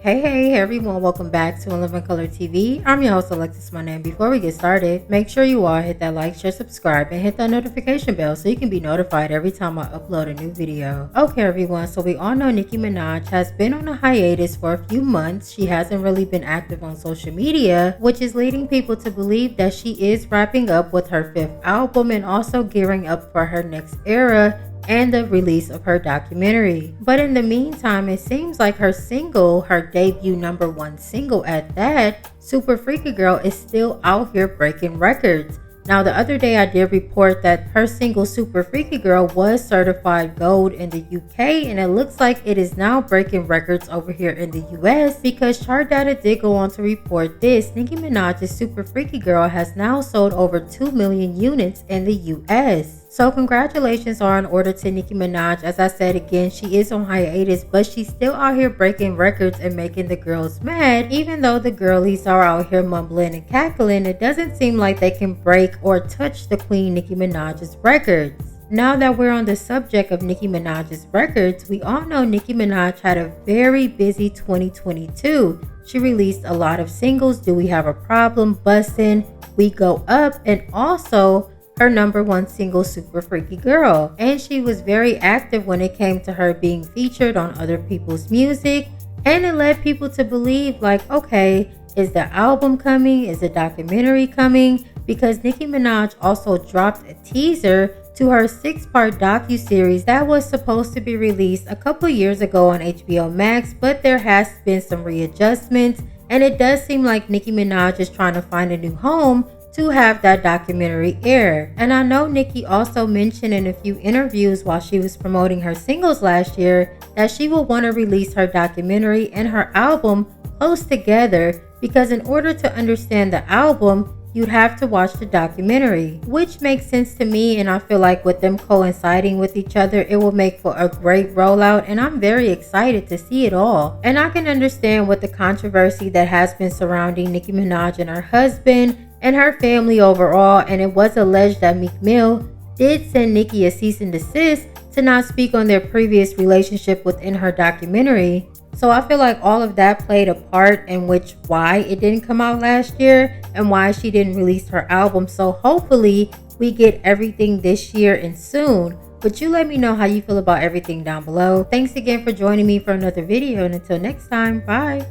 Hey everyone, welcome back to In Living Color TV. I'm your host Alexis Money, and before we get started, make sure you all hit that like, share, subscribe, and hit that notification bell so you can be notified every time I upload a new video. Okay everyone, so we all know Nicki Minaj has been on a hiatus for a few months. She hasn't really been active on social media, which is leading people to believe that she is wrapping up with her 5th album and also gearing up for her next era and the release of her documentary. But in the meantime, it seems like her single, her debut #1 single at that, Super Freaky Girl, is still out here breaking records. Now, the other day I did report that her single Super Freaky Girl was certified gold in the UK, and it looks like it is now breaking records over here in the US because Chart Data did go on to report this. Nicki Minaj's Super Freaky Girl has now sold over 2 million units in the US. So congratulations are in order to Nicki Minaj. As I said again, she is on hiatus, but she's still out here breaking records and making the girls mad. Even though the girlies are out here mumbling and cackling, it doesn't seem like they can break or touch the Queen Nicki Minaj's records. Now that we're on the subject of Nicki Minaj's records, we all know Nicki Minaj had a very busy 2022. She released a lot of singles: Do We Have a Problem, Bustin', We Go Up, and also her #1 single Super Freaky Girl. And she was very active when it came to her being featured on other people's music, and it led people to believe like, okay, is the album coming? Is the documentary coming? Because Nicki Minaj also dropped a teaser to her 6-part docuseries that was supposed to be released a couple years ago on HBO Max, but there has been some readjustments, and it does seem like Nicki Minaj is trying to find a new home to have that documentary air. And I know Nicki also mentioned in a few interviews while she was promoting her singles last year that she will want to release her documentary and her album close together, because in order to understand the album, you'd have to watch the documentary, which makes sense to me. And I feel like with them coinciding with each other, it will make for a great rollout, and I'm very excited to see it all. And I can understand with the controversy that has been surrounding Nicki Minaj and her husband and her family overall, and it was alleged that Meek Mill did send Nicki a cease and desist to not speak on their previous relationship within her documentary. So I feel like all of that played a part in why it didn't come out last year and why she didn't release her album. So hopefully we get everything this year and soon. But you let me know how you feel about everything down below. Thanks again for joining me for another video, and until next time, bye.